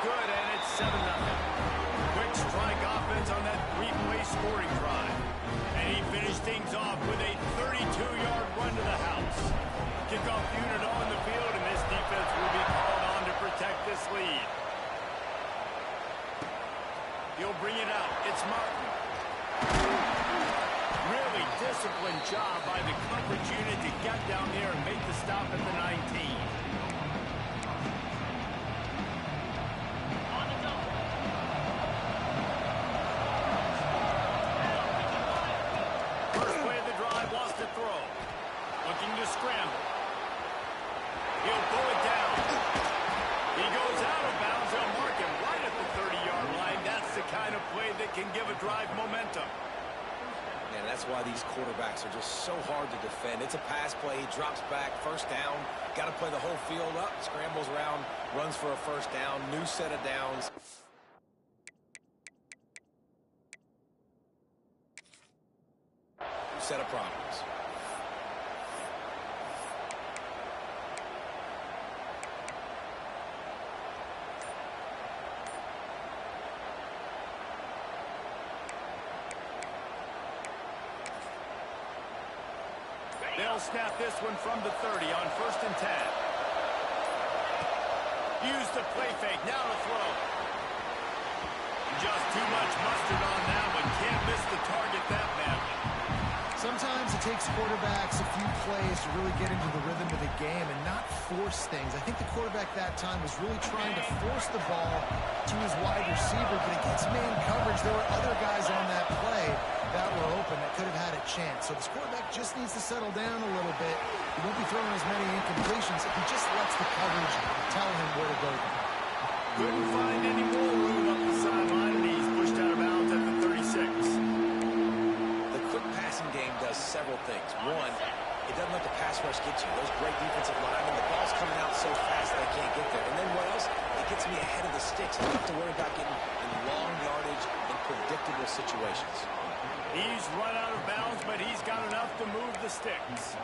good, and it's 7-0. Quick strike offense on that three-play scoring drive. And he finished things off with a 32-yard run to the house. Kickoff unit on the field, and this defense will be called on to protect this lead. He'll bring it out. It's Martin. Really disciplined job by the coverage unit to get down there and make the stop at the 19. First play of the drive, lost a throw. Looking to scramble. He'll pull it down. He goes out of bounds. They'll mark him right at the 30-yard line. That's the kind of play that can give a drive momentum. And that's why these quarterbacks are just so hard to defend. It's a pass play. He drops back. First down. Got to play the whole field up. Scrambles around. Runs for a first down. New set of downs. New set of problems. They'll snap this one from the 30 on 1st and 10. Use the play fake. Now to throw. Just too much mustard on that one. Can't miss the target that badly. Sometimes it takes quarterbacks a few plays to really get into the rhythm of the game and not force things. I think the quarterback that time was really trying to force the ball to his wide receiver, but against man coverage, there were other guys on that play that were open that could have had a chance. So this quarterback just needs to settle down a little bit. He won't be throwing as many incompletions if he just lets the coverage tell him where to go. Couldn't find any more room up the sideline, and he's pushed out of bounds at the 36. The quick passing game does several things. One, it doesn't let the pass rush get you. Those great defensive linemen, the ball's coming out so fast that I can't get there. And then what else? It gets me ahead of the sticks. I don't have to worry about getting in long yardage and predictable situations. He's run out of bounds, but he's got enough to move the sticks.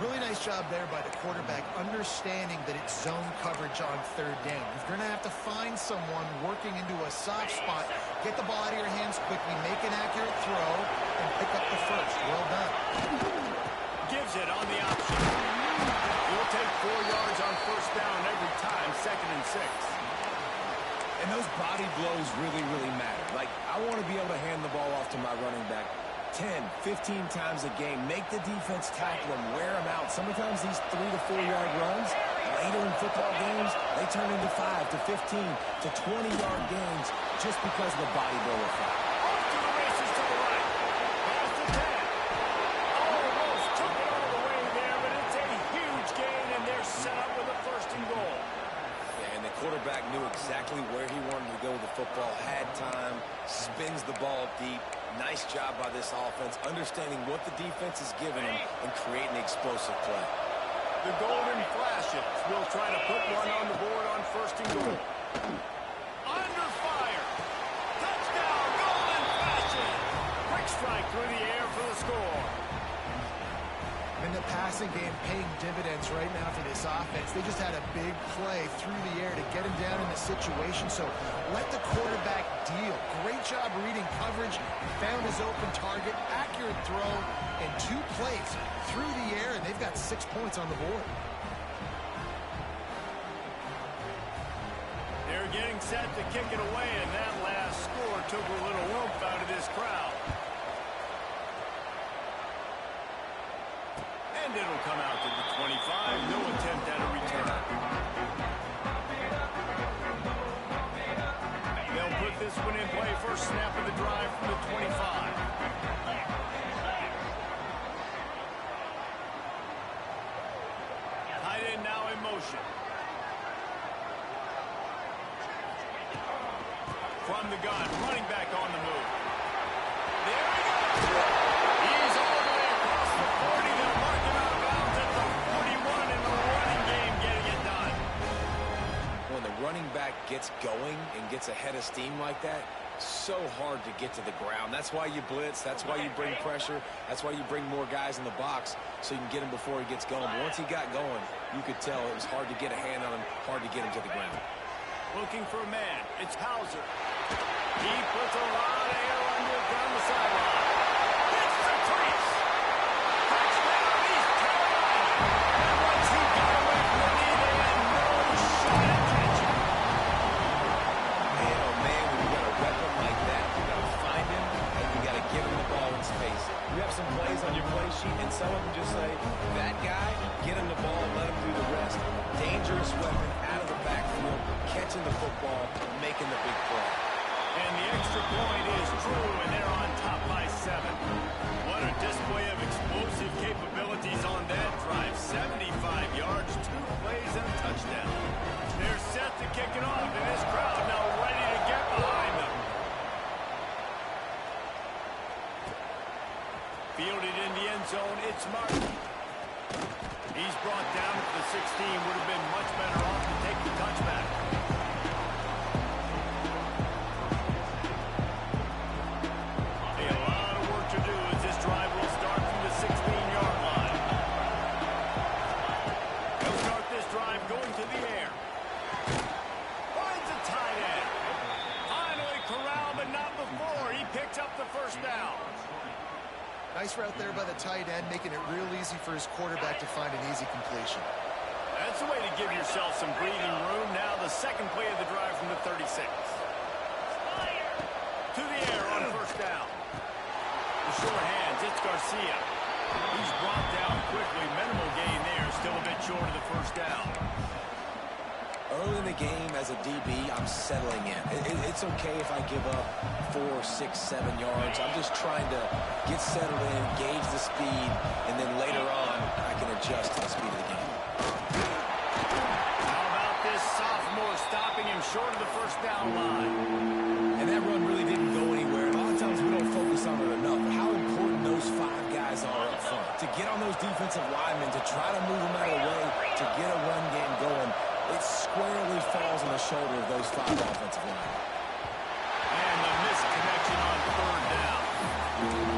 Really nice job there by the quarterback, understanding that it's zone coverage on 3rd down. You're going to have to find someone working into a soft spot, get the ball out of your hands quickly, make an accurate throw, and pick up the first. Well done. Gives it on the option. He'll take 4 yards on 1st down every time, 2nd and 6. And those body blows really, really matter. Like, I want to be able to hand the ball off to my running back 10, 15 times a game. Make the defense tackle them, wear them out. Sometimes these 3 to 4 yard runs, later in football games, they turn into 5 to 15 to 20-yard gains just because of the body blow effect. Off to the races to the right. Past the 10. Almost took it all the way there, but it's a huge gain, and they're set up with a 1st and goal. And the quarterback knew exactly where he wanted to go with the football, had time, spins the ball deep. Nice job by this offense, understanding what the defense is giving him and creating explosive play. The Golden Flashes will try to put one on the board on 1st and goal. Under fire. Touchdown, Golden Flashes. Quick strike through the air for the score. And the passing game paying dividends right now for this offense. They just had a big play through the air to get him down in the situation. So let the quarterback deal. Great job reading coverage. Found his open target. Accurate throw. And 2 plays through the air. And they've got 6 points on the board. They're getting set to kick it away. And that last score took a little oomph out of this crowd. And it'll come out to the 25. No attempt at a return. They'll put this one in play. First snap of the drive from the 25. Tight end now in motion. From the gun, running back on the move. There he goes. He's all the way across the 40. They'll mark him out of bounds at the 41 in the running game, getting it done. When the running back gets going and gets ahead of steam like that, so hard to get to the ground. That's why you blitz. That's why you bring pressure. That's why you bring more guys in the box so you can get him before he gets going. But once he got going, you could tell it was hard to get a hand on him, hard to get him to the ground. Looking for a man. It's Hauser. He puts a lot of air under it down the sideline. It's the crease. Touchdown, East Carolina. And once he got away from the knee, they had no shot at catching. Man, oh man, when you got a weapon like that, you got to find him, and you got to give him the ball in space. You have some plays on your play sheet, and some of them just say, that guy, get him the ball, let him do the rest. Dangerous weapon out of the backfield, catching the football, making the big play. And the extra point is true, and they're on top by 7. What a display of explosive capabilities on that drive. 75 yards, 2 plays, and a touchdown. They're set to kick it off, and this crowd now ready to get behind them. Fielded in the end zone, it's Martin. He's brought down to the 16. Would have been much better off to take the touchback. A lot of work to do as this drive will start from the 16-yard line. He'll start this drive going to the air. Finds a tight end. Finally corralled, but not before. He picks up the first down. Nice route there by the tight end, making it real easy for his quarterback to find an easy completion. That's the way to give yourself some breathing room. Now the second play of the drive from the 36. To the air on first down. The short hands, it's Garcia. He's brought down quickly. Minimal gain there, still a bit short of the first down. Early in the game, as a DB, I'm settling in. It's okay if I give up 4, 6, 7 yards. I'm just trying to get settled in, gauge the speed, and then later on, I can adjust to the speed of the game. How about this sophomore stopping him short of the first down line? And that run really didn't go anywhere. A lot of times we don't focus on it enough, but how important those 5 guys are up front. To get on those defensive linemen, to try to move them out of the way, to get a run game going, it squarely falls on the shoulder of those 5 offensive linemen. And the misconnection on third down.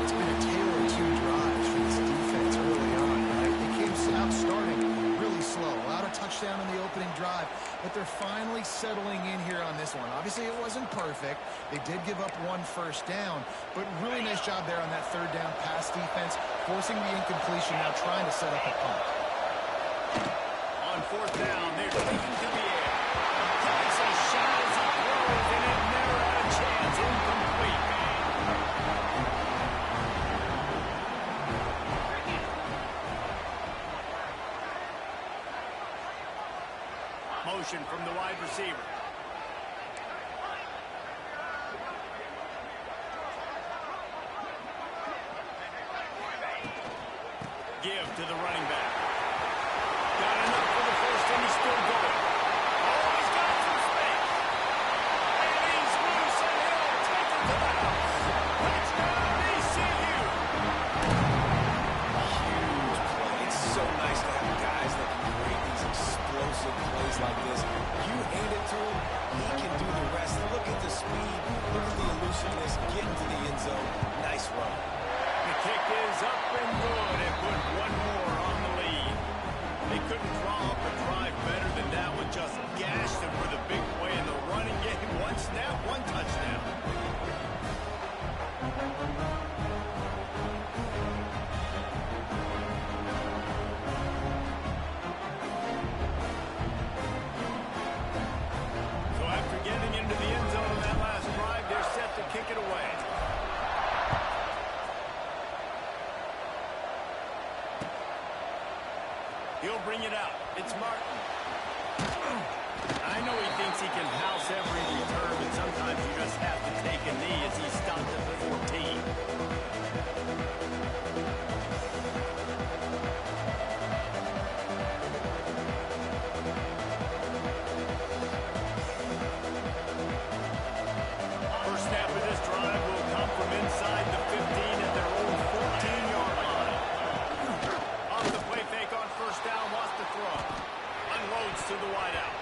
It's been a tale of 2 drives for this defense early on, right? They came out starting really slow. Allowed a touchdown in the opening drive, but they're finally settling in here on this one. Obviously, it wasn't perfect. They did give up 1 first down, but really nice job there on that third down pass defense, forcing the incompletion, now trying to set up a punt. On fourth down, they're taking to the air. Takes a shot as he throws, and it never had a chance. Incomplete. Motion from the wide receiver. Give to the running back. Got enough for the first, and he's still going. Oh, he's got some space. And he's loose, and he'll take it to the house. Touchdown, ECU. Huge play. It's so nice to have guys that can create these explosive plays like this. You hand it to him, he can do the rest. Look at the speed. Look at the elusiveness. Get into the end zone. Nice run. The kick is up and good, and put 1 more on the lead. They couldn't draw up a drive better than that one. Just gashed them for the big play in the running game. 1 snap, 1 touchdown. So after getting into the end zone on that last drive, they're set to kick it away. He'll bring it out. It's Martin. I know he thinks he can house every return, but sometimes you just have to take a knee as he stopped at the 14. First snap of this drive will come from inside the 15 at their own 14-yard line. Off the play fake on first down, wants to throw. Unloads to the wideout.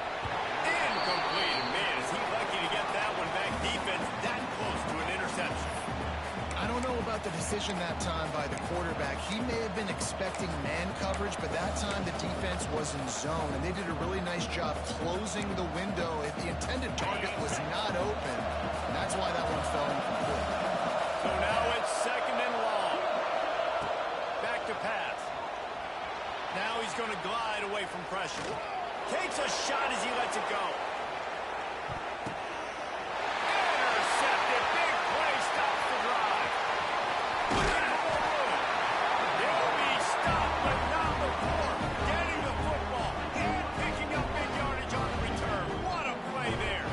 Incomplete. Man, is he lucky to get that one back. Defense that close to an interception. I don't know about the decision that time by the quarterback. He may have been expecting man coverage, but that time the defense was in zone, and they did a really nice job closing the window. The intended target was not open, and that's why that one fell incomplete. So now it's second and long. Back to pass. Now he's going to glide away from pressure. Takes a shot as he lets it go. Intercepted. Big play stops the drive. Looking for more room. They'll be stopped, but not before getting the football and picking up big yardage on the return. What a play there.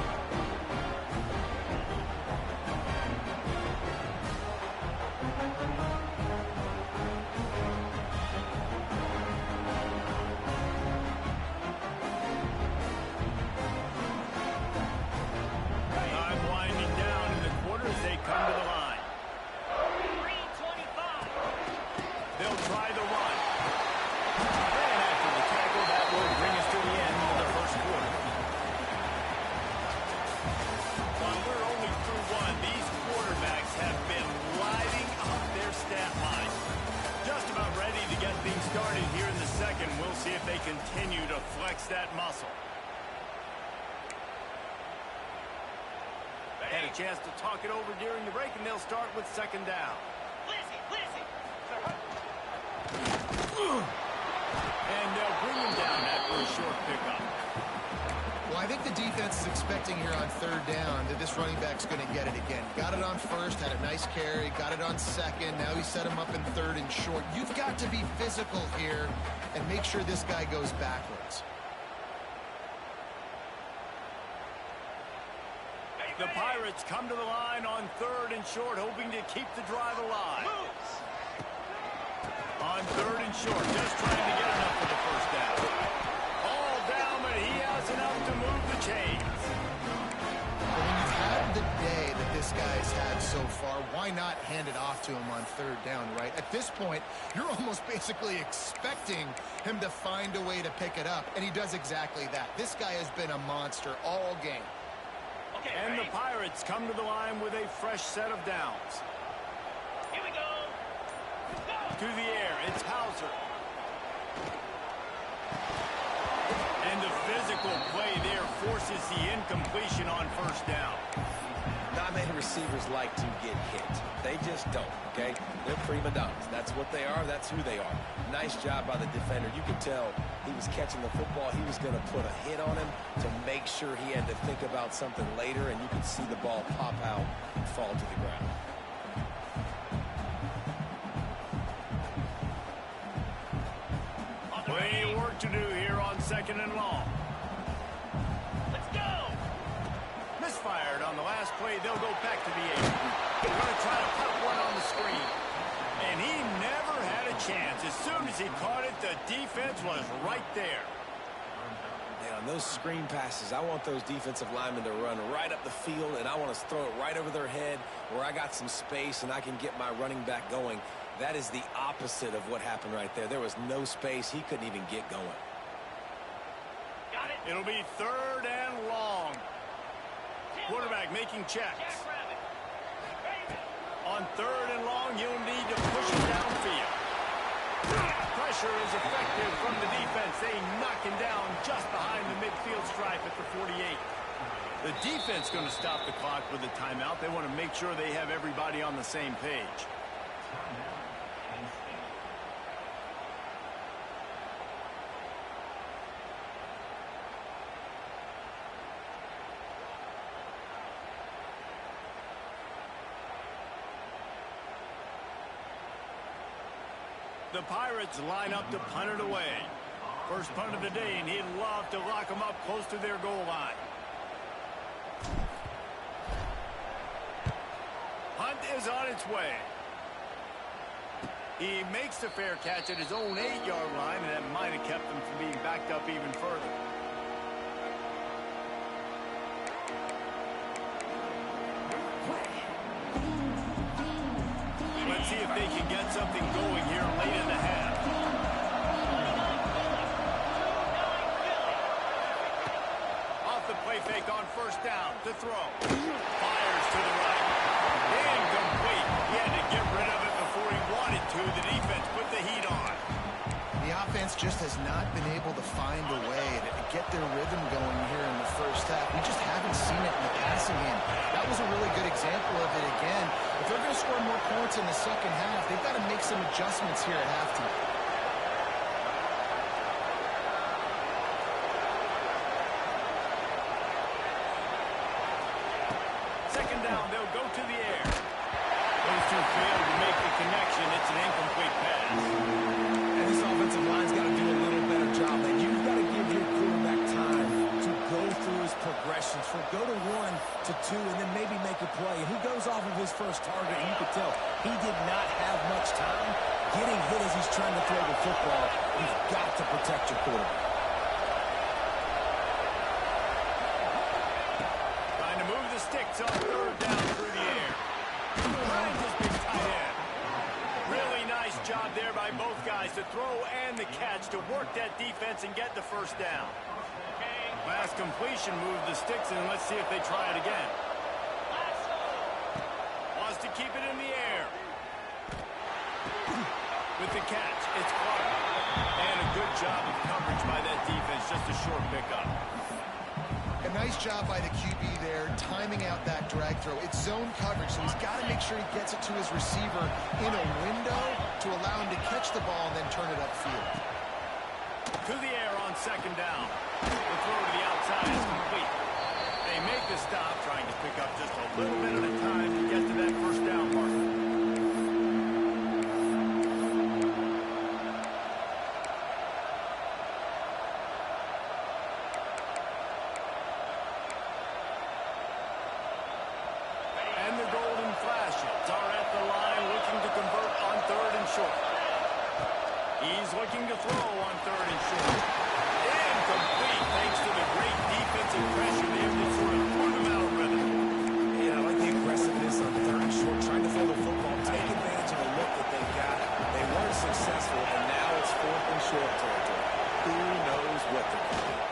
Time winding down in the quarter as they come to the line. 3:25. They'll try the run. And after the tackle, that will bring us to the end of the first quarter. While we're only through one, these quarterbacks have been lighting up their stat line. Just about ready to get things started here in the second. We'll see if they continue to flex that muscle. They had a chance to talk it over during the break, and they'll start with second down. And they'll bring him down after a short pickup. Well, I think the defense is expecting here on third down that this running back's going to get it again. Got it on first, had a nice carry, got it on second. Now he set him up in third and short. You've got to be physical here and make sure this guy goes backwards. The Pirates come to the line on third and short, hoping to keep the drive alive. On third and short, just trying to get enough for the first down. All down, but he has enough to move the chains. Well, when you've had the day that this guy's had so far, why not hand it off to him on third down, right? At this point, you're almost basically expecting him to find a way to pick it up, and he does exactly that. This guy has been a monster all game. And the Pirates come to the line with a fresh set of downs. Here we go. To the air, it's Hauser. And the physical play there forces the incompletion on first down. Not many receivers like to get hit. They just don't, okay? They're prima donnas. That's what they are. That's who they are. Nice job by the defender. You could tell he was catching the football. He was going to put a hit on him to make sure he had to think about something later, and you could see the ball pop out and fall to the ground. Plenty of work to do here on second and long. Let's go! Misfired on the last play. They'll go back to the 8. They're going to try to put one on the screen. And he never had a chance. As soon as he caught it, the defense was right there. Man, on those screen passes, I want those defensive linemen to run right up the field, and I want to throw it right over their head where I got some space and I can get my running back going. That is the opposite of what happened right there. There was no space. He couldn't even get going. Got it. It'll be third and long. Quarterback making checks. On third and long, you'll need to push it downfield. Pressure is effective from the defense. They knock him down just behind the midfield stripe at the 48. The defense going to stop the clock with a timeout. They want to make sure they have everybody on the same page. The Pirates line up to punt it away. First punt of the day, and he'd love to lock them up close to their goal line. Punt is on its way. He makes the fair catch at his own 8-yard line, and that might have kept him from being backed up even further. Let's see if they can get something going here late in the half. Off the play fake on first down to throw. Fires to the right. Incomplete. He had to get rid of it before wanted to, the defense put the heat on. The offense just has not been able to find a way to get their rhythm going here in the first half. We just haven't seen it in the passing game. That was a really good example of it again. If they're going to score more points in the second half, they've got to make some adjustments here at halftime. Second down, they'll go to the air. Those two failed to make the connection. It's an incomplete pass. And this offensive line's got to do a little better job. That you've got to give your quarterback time to go through his progressions. For go to 1 to 2 and then maybe make a play. And he goes off of his first target, and you could tell he did not have much time getting hit as he's trying to throw the football. You've got to protect your quarterback. Trying to move the sticks on third down through the air. Behind his big tight end. Really nice job there by both guys to throw and the catch to work that defense and get the first down. Last completion moved the sticks, and let's see if they try it again. Wants to keep it in the air. With the catch, it's Clark. And a good job of coverage by that defense, just a short pickup. A nice job by the QB there, timing out that drag throw. It's zone coverage, so he's got to make sure he gets it to his receiver in a window to allow him to catch the ball and then turn it upfield. To the air on second down. The throw to the outside is complete. They make the stop, trying to pick up just a little bit at a time to get to that first down marker. And the Golden Flashes are at the line looking to convert on third and short. He's looking to throw on third and short. Incomplete thanks to the great defensive pressure they have to sort of put him out of rhythm. Yeah, I like the aggressiveness on third and short, trying to throw the football, take advantage of the look that they got. They weren't successful, and now it's fourth and short territory. Who knows what they're going to do?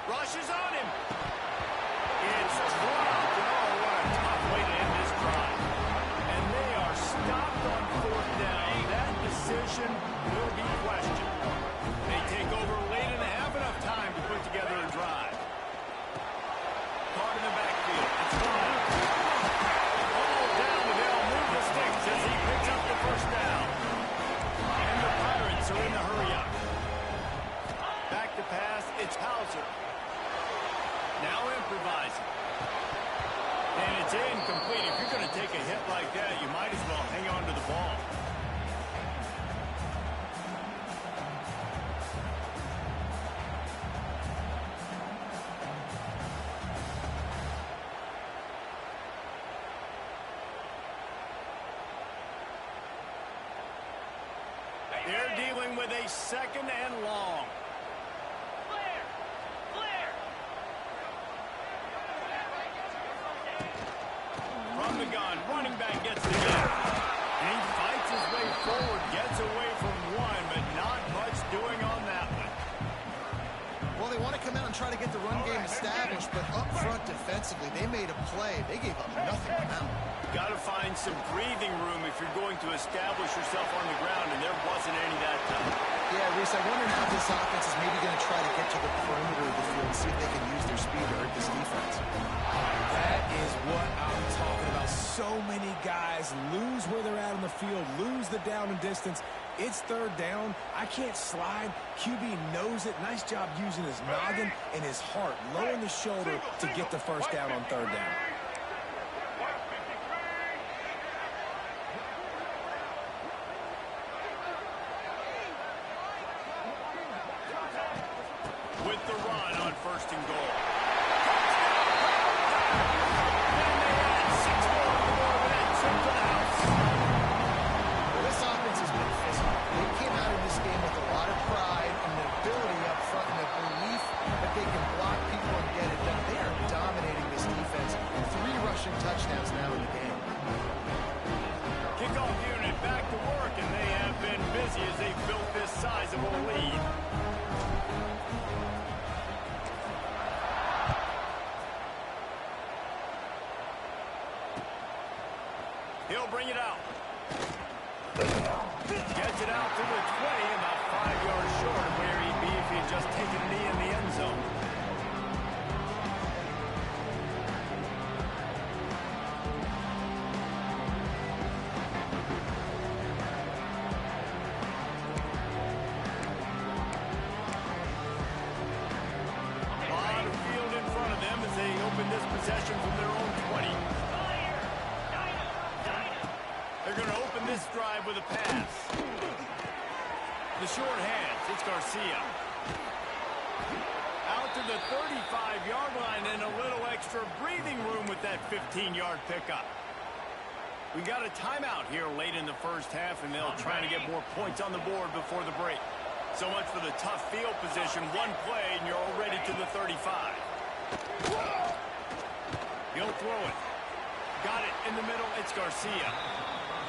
Rush is on him. It's dropped. Oh, what a tough way to end this drive. And they are stopped on fourth down. That decision will be questioned. They take over late and have enough time to put together a drive. Caught in the backfield. It's gone. All down, and they'll move the sticks as he picks up the first down. And the Pirates are in the hurry up. Back to pass. It's Hauser. Now improvising. And it's incomplete. If you're going to take a hit like that, you might as well hang on to the ball. They're dealing with a second and long. From the gun, running back gets the gun. And he fights his way forward, gets away from one, but not much doing on that one. Well, they want to come out and try to get the run game established, but up front defensively, they made a play. They gave up nothing out. Got to find some breathing room if you're going to establish yourself on the ground, and there wasn't any that time. Yeah, Reese, I wonder how this offense is maybe going to try to get to the perimeter of the field and see if they can use their speed to hurt this defense. That is what I'm talking about. So many guys lose where they're at on the field, lose the down and distance. It's third down. I can't slide. QB knows it. Nice job using his noggin and his heart, lowering the shoulder to get the first down on third down. With the run on first and goal. This offense has been physical. They came out of this game with a lot of pride and the ability up front and the belief that they can block people and get it done. They are dominating this defense. 3 rushing touchdowns now in the game. Kickoff unit back to work, and they have been busy as they built this sizable lead. He'll bring it out. gets it out to the 20, about 5 yards short of where he'd be if he had just taken a knee in the end zone. A lot of field in front of them as they open this possession from their own 20. They're going to open this drive with a pass. The short hands, it's Garcia. Out to the 35-yard line and a little extra breathing room with that 15-yard pickup. We got a timeout here late in the first half, and they'll try to get more points on the board before the break. So much for the tough field position. One play, and you're already to the 35. He'll throw it. Got it in the middle. It's Garcia.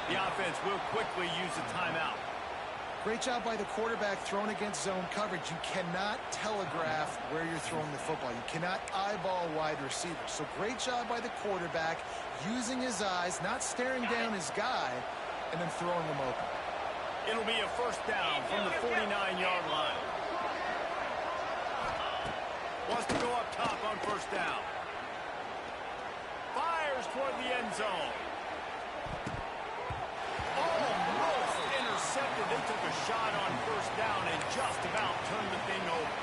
The offense will quickly use a timeout. Great job by the quarterback throwing against zone coverage. You cannot telegraph where you're throwing the football. You cannot eyeball wide receivers. So great job by the quarterback using his eyes, not staring down his guy, and then throwing him open. It'll be a first down from the 49-yard line. Wants to go up top on first down. Fires toward the end zone. Almost intercepted. They took a shot on first down and just about turned the thing over.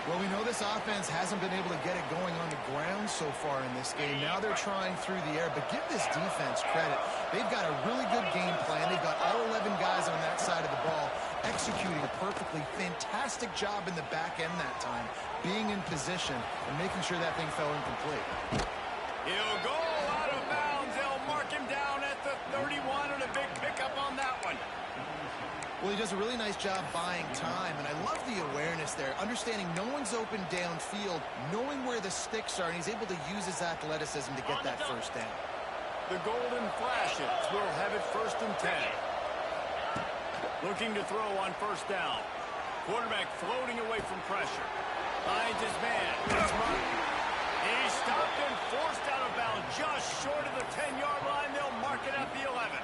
Well, we know this offense hasn't been able to get it going on the ground so far in this game. Now they're trying through the air, but give this defense credit. They've got a really good game plan. They've got all 11 guys on that side of the ball executing a perfectly fantastic job in the back end that time, being in position and making sure that thing fell incomplete. He'll go out of bounds. They'll mark him down at the 31 and a big pickup on that one. Well, he does a really nice job buying time, and I love the awareness there, understanding no one's open downfield, knowing where the sticks are, and he's able to use his athleticism to get that first down. The Golden Flashes will have it first and 10. Looking to throw on first down. Quarterback floating away from pressure. Finds his man. It's Martin. He's stopped and forced out of bounds just short of the 10-yard line. They'll mark it at the 11.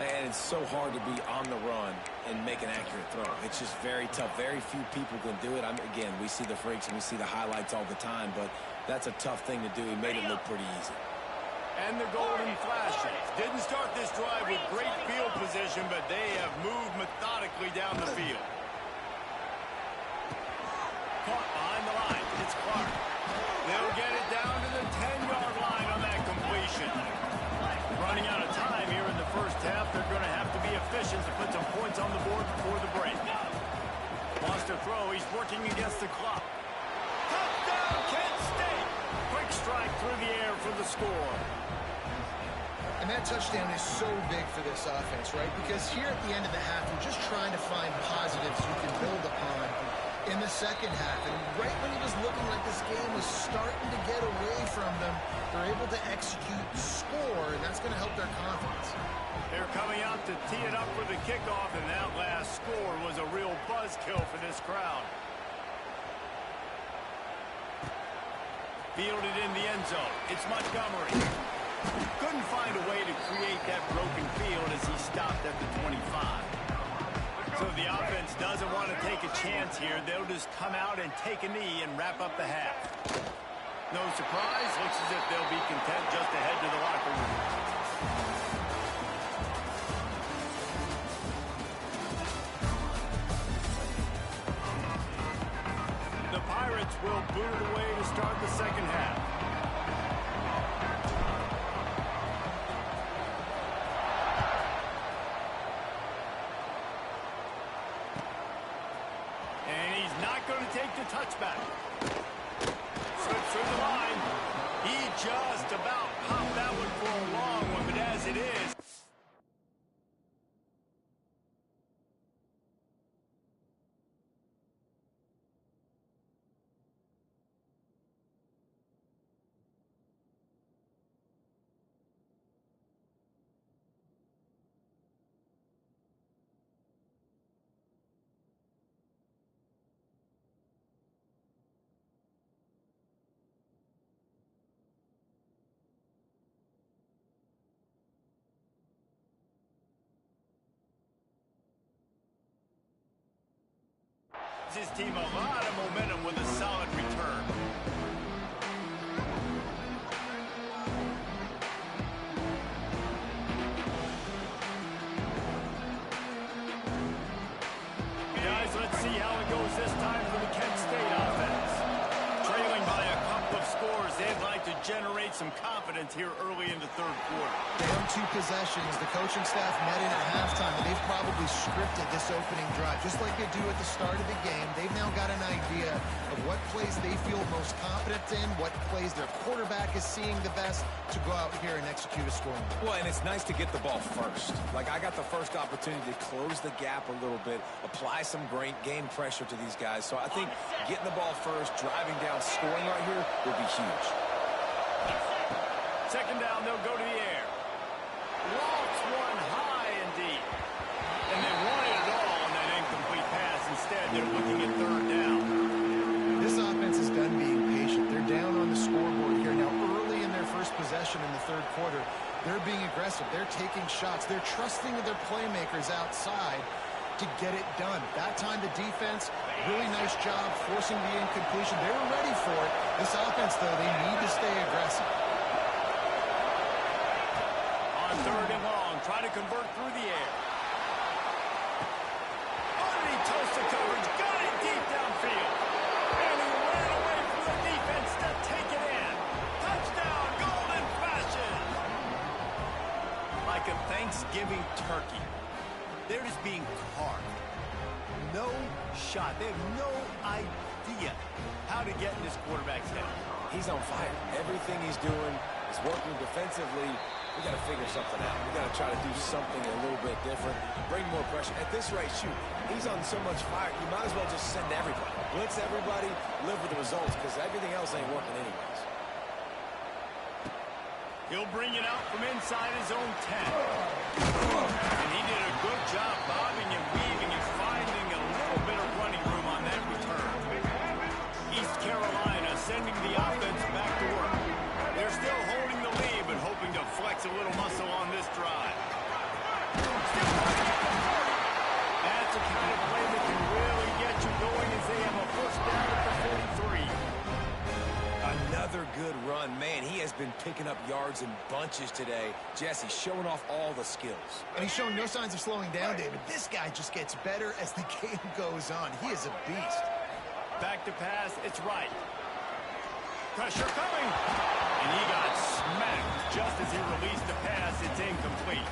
Man, it's so hard to be on the run and make an accurate throw. It's just very tough. Very few people can do it. Again, we see the freaks and we see the highlights all the time, but that's a tough thing to do. He made it look pretty easy. And the Golden Flashes didn't start this drive with great field position, but they have moved methodically down the field. Caught behind the line. It's Clark. They'll get it down to the 10-yard line on that completion. Running out of time here in the first half. They're going to have to be efficient to put some points on the board before the break. Wants to throw. He's working against the clock. Touchdown, Kent State. Quick strike through the air for the score. And that touchdown is so big for this offense, right? Because here at the end of the half, you're just trying to find positives you can build upon in the second half. And right when it was looking like this game was starting to get away from them, they're able to execute, score, and that's going to help their confidence. They're coming out to tee it up for the kickoff, and that last score was a real buzzkill for this crowd. Fielded in the end zone. It's Montgomery. Couldn't find a way to create that broken field as he stopped at the 25. So the offense doesn't want to take a chance here. They'll just come out and take a knee and wrap up the half. No surprise. Looks as if they'll be content just to head to the locker room. The Pirates will boot it away to start the second half. And he's not going to take the touchback. Slips through the line. He just about popped that one for a long one, but as it is, gives his team a lot of momentum with a solid return. Guys, let's see how it goes this time for the Kent State offense. Trailing by a couple of scores, they'd like to generate some confidence here early in the third quarter. Down 2 possessions, the coaching staff met in at halftime, and they've probably scripted this opening drive. Just like they do at the start of the game, they've now got an idea of what plays they feel most confident in, what plays their quarterback is seeing the best to go out here and execute a scoring. Well, and it's nice to get the ball first. Like, I got the first opportunity to close the gap a little bit, apply some great game pressure to these guys. So I think getting the ball first, driving down, scoring right here will be huge. Second down, they'll go to the air. Lofts one high and deep. And they wanted it all on that incomplete pass. Instead, they're looking at third down. This offense is done being patient. They're down on the scoreboard here. Now, early in their first possession in the third quarter, they're being aggressive. They're taking shots. They're trusting their playmakers outside to get it done. That time, the defense, really nice job forcing the incompletion. They were ready for it. This offense, though, they need to stay aggressive. On third and long, trying to convert through the air. Underneath toast to coverage, got it deep downfield. And he ran away from the defense to take it in. Touchdown, Golden fashion. Like a Thanksgiving turkey. They're just being carved. No shot. They have no idea how to get in this quarterback's head. He's on fire. Everything he's doing is working defensively. We got to figure something out. We got to try to do something a little bit different. Bring more pressure. At this rate, shoot, he's on so much fire, you might as well just send everybody. Blitz everybody, live with the results, because everything else ain't working anyways. He'll bring it out from inside his own 10. And he did a good job bobbing and weaving and finding a little bit of running room on that return. East Carolina sending the offense back to work. They're still holding the lead, but hoping to flex a little muscle on this drive. That's the kind of play that can really get you going as they have a first down at the 43. Another good run. Man, he has been picking up yards in bunches today. Jesse showing off all the skills. And he's showing no signs of slowing down, David. This guy just gets better as the game goes on. He is a beast. Back to pass, it's right. Pressure coming. And he got smacked just as he released the pass. It's incomplete.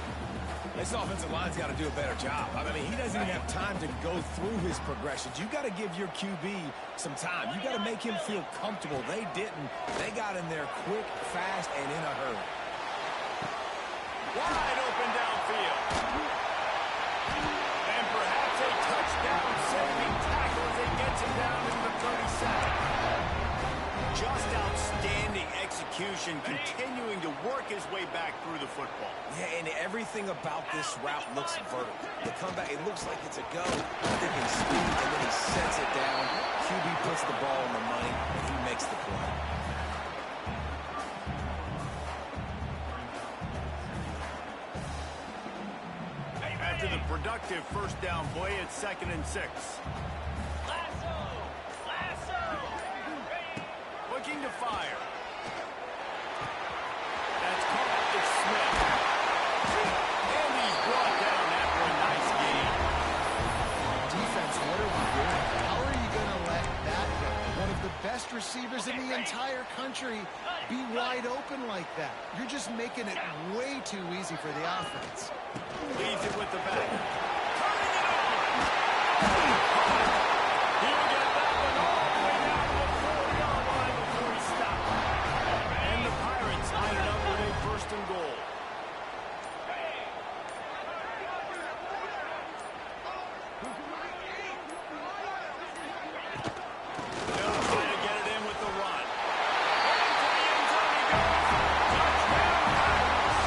This offensive line's got to do a better job. I mean, he doesn't even have time to go through his progressions. You got to give your QB some time. You got to make him feel comfortable. They didn't. They got in there quick, fast, and in a hurry. Wide open downfield. And perhaps a touchdown saving tackle as he gets him down to the 37. Just outstanding execution, continuing to work his way back through the football. Yeah, and everything about this route looks vertical. The comeback, it looks like it's a go. Thinking speed, and then he sets it down. QB puts the ball on the money, and he makes the play. After the productive first down play, it's 2nd and 6. Looking to fire. That's caught. It's Smith. And he's brought down after a nice game. Defense, what are we doing? How are you going to let that go? One of the best receivers in the entire country be wide open like that. You're just making it way too easy for the offense. Leaves it with the back. Turning it over. He'll get that one all the way down to the 4-yard line before he stopped. And the Pirates line it up with a 1st and goal. They'll try to get it in with the run. Into the end zone he goes. Touchdown, Pirates.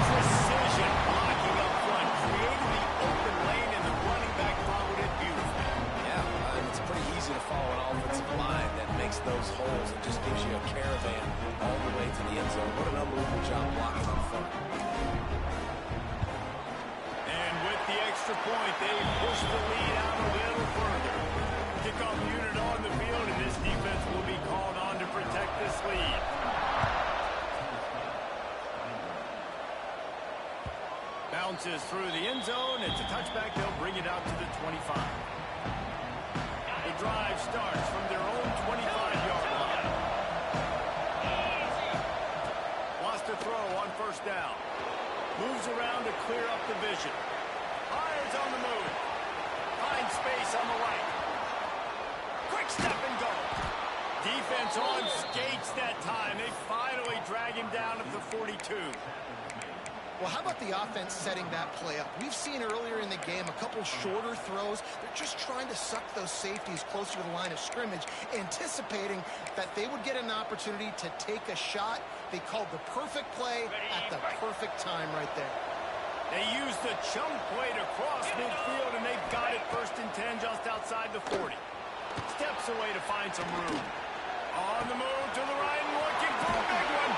Precision blocking up front. Created the open lane, and the running back followed it beautifully. Yeah, it's pretty easy to follow an offensive line that makes those holes and just gives you a caravan all the way to the end zone. What an unbelievable job blocking up front. And with the extra extra point, they push the lead out a little further. Kickoff unit on the field, and this defense will be called on to protect this lead. Bounces through the end zone. It's a touchback. They'll bring it out to the 25. The drive starts from their own 25-yard line. Wants to throw on first down. Moves around to clear up the vision. Fires on the move. Finds space on the right. Quick step and go. Defense on skates that time. They finally drag him down at the 42. Well, how about the offense setting that play up? We've seen earlier in the game a couple shorter throws. They're just trying to suck those safeties closer to the line of scrimmage, anticipating that they would get an opportunity to take a shot. They called the perfect play at the perfect time right there. They used the chunk play to cross midfield, and they've got it 1st and 10 just outside the 40. Steps away to find some room. On the move to the right, looking for a big one.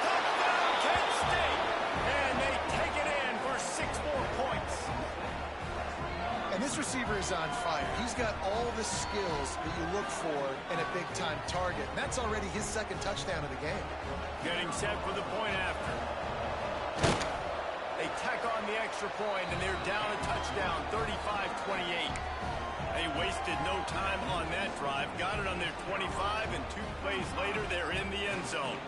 Touchdown, Kent State. And they take it in for 6 more points. And this receiver is on fire. He's got all the skills that you look for in a big-time target. And that's already his 2nd touchdown of the game. Getting set for the point after. They tack on the extra point, and they're down a touchdown, 35-28. They wasted no time on that drive. Got it on their 25, and 2 plays later, they're in the end zone.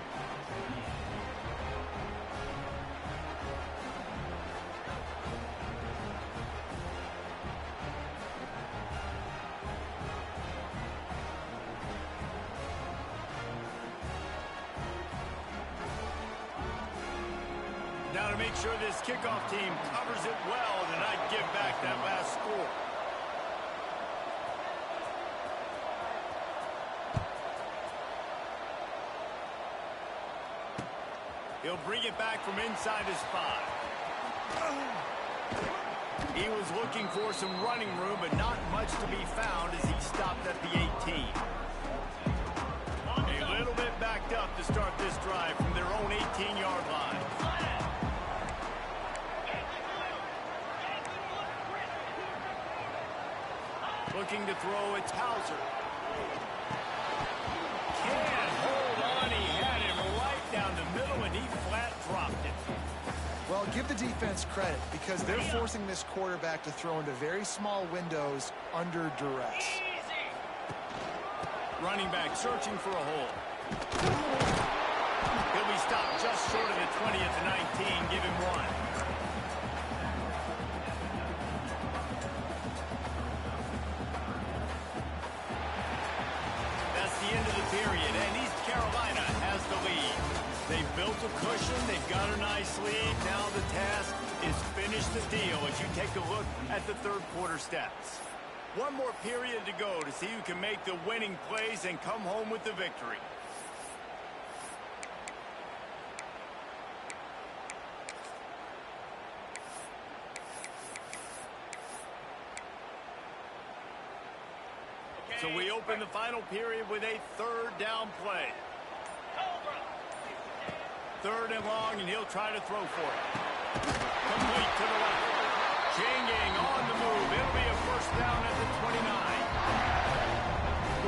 Now to make sure this kickoff team covers it well and not give back that last score. He'll bring it back from inside his 5. He was looking for some running room, but not much to be found as he stopped at the 18. A little bit backed up to start this drive from their own 18-yard line. Looking to throw, it's Hauser. Can't hold on. He had him right down the middle, and he flat dropped it. Well, give the defense credit because they're forcing this quarterback to throw into very small windows under duress. Running back searching for a hole. He'll be stopped just short of the 20 at the 19. Give him 1. End of the period, and East Carolina has the lead. They've built a cushion, they've got a nice lead. Now the task is finish the deal as you take a look at the 3rd quarter stats. 1 more period to go to see who can make the winning plays and come home with the victory. So we open the final period with a 3rd down play. 3rd and long, and he'll try to throw for it. Complete to the left. Changing on the move. It'll be a 1st down at the 29.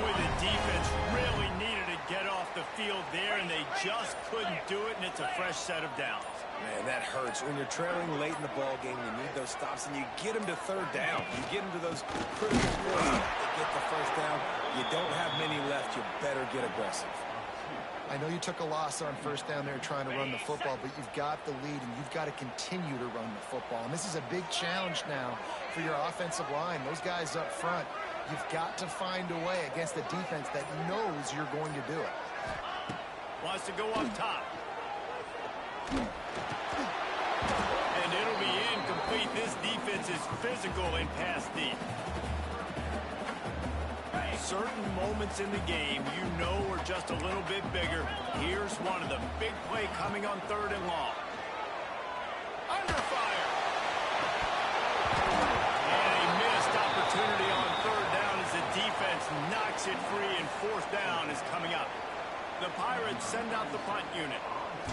Boy, the defense really needed to get off the field there, and they just couldn't do it, and it's a fresh set of downs. Man, that hurts. When you're trailing late in the ball game, you need those stops, and you get them to 3rd down. You get them to those critical points. They get the 1st down. You don't have many left. You better get aggressive. I know you took a loss on 1st down there trying to run the football, but you've got the lead, and you've got to continue to run the football. And this is a big challenge now for your offensive line. Those guys up front, you've got to find a way against a defense that knows you're going to do it. Wants to go up top. And it'll be incomplete. This defense is physical and pass deep. Certain moments in the game you know are just a little bit bigger. Here's one of them. Big play coming on 3rd and long. Under fire. And a missed opportunity on 3rd down as the defense knocks it free, and 4th down is coming up. The Pirates send out the punt unit.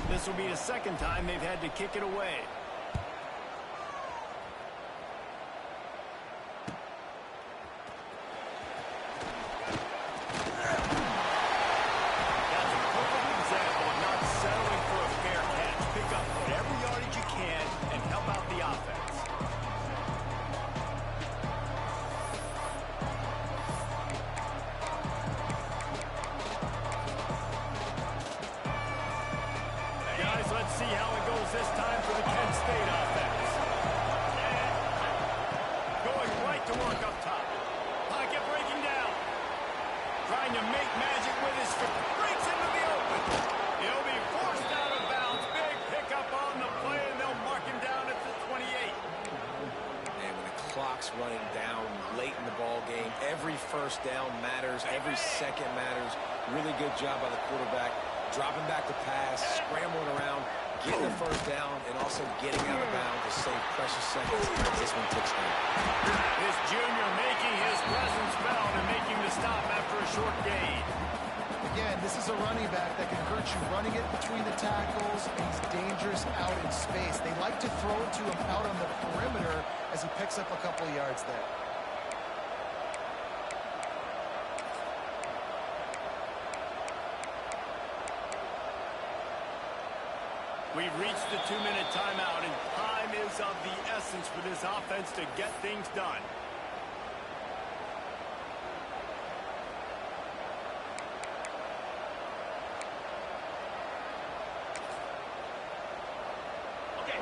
This will be the 2nd time they've had to kick it away. trying to make magic with his foot. Breaks into the open. He'll be forced out of bounds. Big pickup on the play, and they'll mark him down at the 28. And when the clock's running down late in the ball game, every first down matters. Every second matters. Really good job by the quarterback. Dropping back to pass, scrambling around, getting the first down, and also getting out of bounds to save precious seconds as this one ticks down. This junior making his presence felt and making the stop after a short gain. Again, this is a running back that can hurt you running it between the tackles, and he's dangerous out in space. They like to throw it to him out on the perimeter as he picks up a couple of yards there. We've reached the 2-minute timeout, and time is of the essence for this offense to get things done.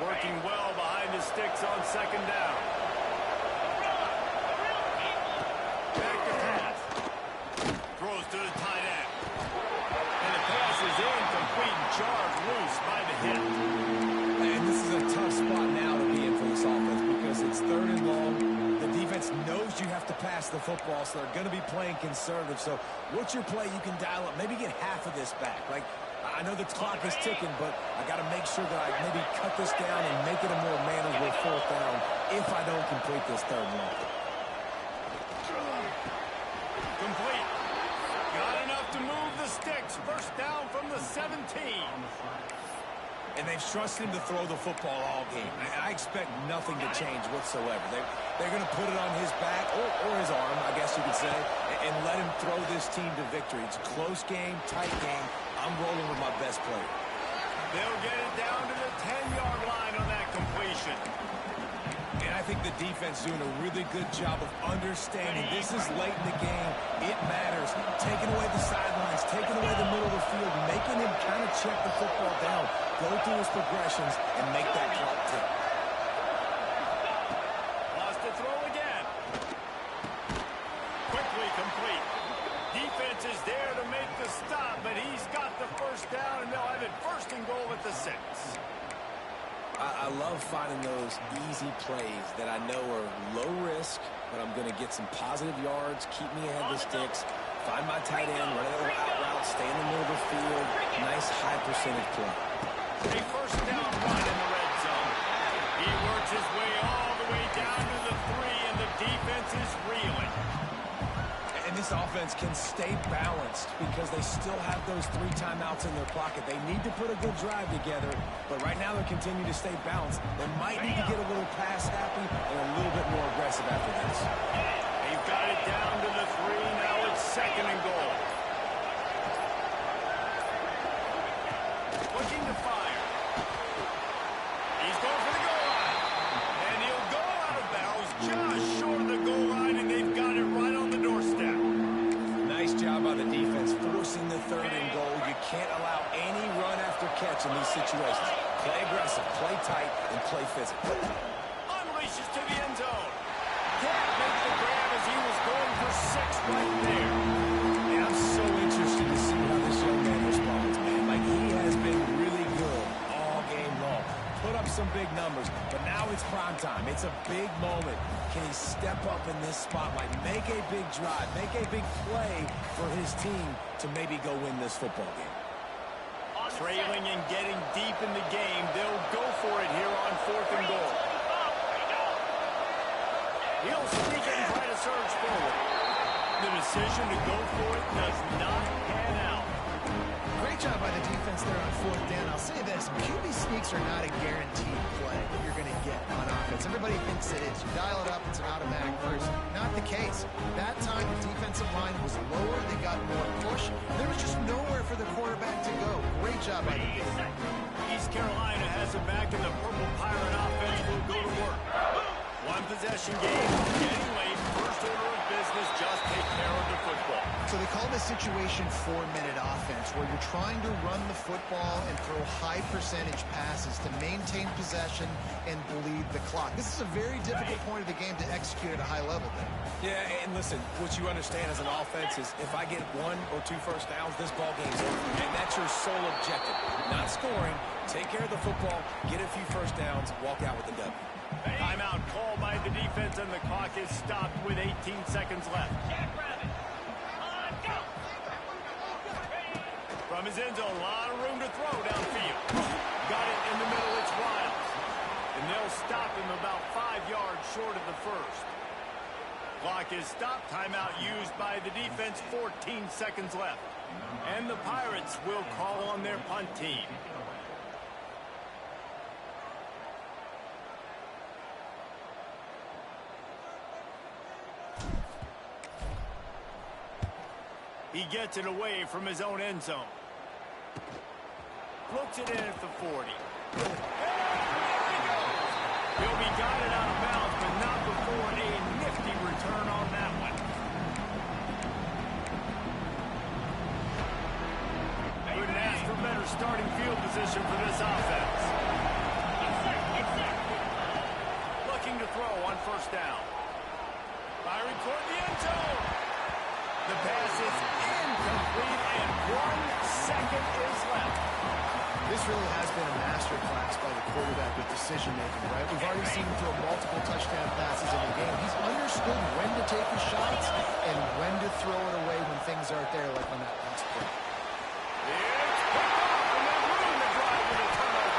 Working well behind the sticks on second down. Back to pass. Throws to the tight end. And the pass is incomplete and jarred loose by the hit. And this is a tough spot now to be in for this offense because it's third and long. The defense knows you have to pass the football, so they're going to be playing conservative. So what's your play you can dial up? Maybe get half of this back. Like, I know the clock is ticking, but I got to make sure that I maybe cut this down and make it a more manageable fourth down if I don't complete this third and long. Complete. Got enough to move the sticks. First down from the 17. And they've trusted him to throw the football all game. I expect nothing to change whatsoever. They're going to put it on his back, or his arm, I guess you could say, and let him throw this team to victory. It's a close game, tight game. I'm rolling with my best player. They'll get it down to the 10-yard line on that completion. And I think the defense is doing a really good job of understanding this is late in the game. It matters. Taking away the sidelines, taking away the middle of the field, making him kind of check the football down, go through his progressions, and make that clock tick. Lost to throw again. Quickly complete. Defense is there to make the stop, but he's got the first down, and they'll have it first and goal at the 6. I love finding those easy plays that I know are low risk, but I'm going to get some positive yards, keep me ahead of the sticks, find my tight end, run a little out route, stay in the middle of the field. Nice high percentage play. A first down run in the red zone. He works his way all the way down to the 3, and the defense is reeling. And this offense can stay balanced because they still have those 3 timeouts in their pocket. They need to put a good drive together, but right now they're continuing to stay balanced. They might need to get a little pass happy and a little bit more aggressive after this. They've got it down to the 3. Now it's second and goal. Looking to fire. He's going for the goal line. And he'll go out of bounds just short of the goal line, and they've got it right on the doorstep. Nice job by the defense forcing the third and goal. You can't allow any run after catch in these situations. Play aggressive, play tight, and play physical. Unleashes to the end zone. Can't make the grab as he was going for 6 right there. And I'm so interested to see how this young man responds, man. Like, he has been really good all game long. Put up some big numbers, but now it's prime time. It's a big moment. Can he step up in this spotlight, make a big drive, make a big play for his team to maybe go win this football game? Trailing and getting deep in the game, they'll go for it here on 4th and goal. He'll sneak it and try to surge forward. The decision to go for it does not pan out. Great job by the defense there on 4th down. I'll say this, QB sneaks are not a guaranteed play that you're going to get on offense. Everybody thinks it is. You dial it up, it's an automatic first. Not the case. That time, the defensive line was lower. They got more push. There was just nowhere for the quarterback to go. Great job by the defense. East Carolina has it back, and the Purple Pirate offense will go to work. 1 possession game. Getting late. First order of business, just take care of the football. So So they call this situation 4-minute offense, where you're trying to run the football and throw high percentage passes to maintain possession and bleed the clock. This is a very difficult point of the game to execute at a high level, then. Yeah, and listen, what you understand as an offense is if I get 1 or 2 first downs, this ball game's over. And that's your sole objective. Not scoring, take care of the football, get a few first downs, walk out with the W. Timeout called by the defense, and the clock is stopped with 18 seconds left. From his end zone, a lot of room to throw downfield. Got it in the middle, it's Wiles. And they'll stop him about 5 yards short of the first. Clock is stopped. Timeout used by the defense. 14 seconds left. And the Pirates will call on their punt team. He gets it away from his own end zone. Looks it in at the 40. He'll be guided out of bounds, but not before a nifty return on that one. Couldn't ask for better starting field position for this offense. Looking to throw on first down. Firing toward the end zone. The pass is incomplete, and 1 second is left. This really has been a masterclass by the quarterback with decision-making, right? We've already seen him throw multiple touchdown passes in the game. He's understood when to take his shots and when to throw it away when things aren't there, like on that last play. It's picked off, and they ruin the drive with a turnover.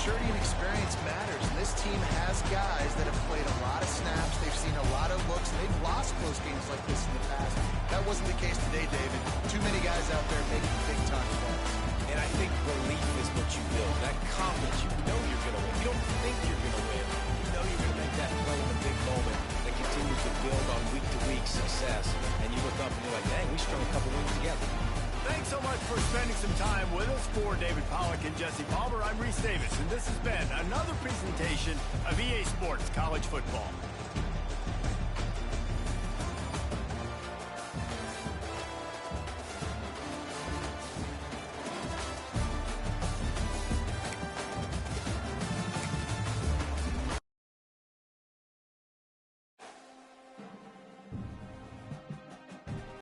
Maturity and experience matters, and this team has guys that have played a lot of snaps. They've seen a lot of looks. They've lost close games like this in the past. That wasn't the case today, David. Too many guys out there making big-time plays. And I think belief is what you build. That confidence, you know you're going to win. You don't think you're going to win. You know you're going to make that play in the big moment that continues to build on week-to-week success. And you look up and you're like, dang, we strung a couple wins together. Thanks so much for spending some time with us. For David Pollack and Jesse Palmer, I'm Reese Davis, and this has been another presentation of EA Sports College Football.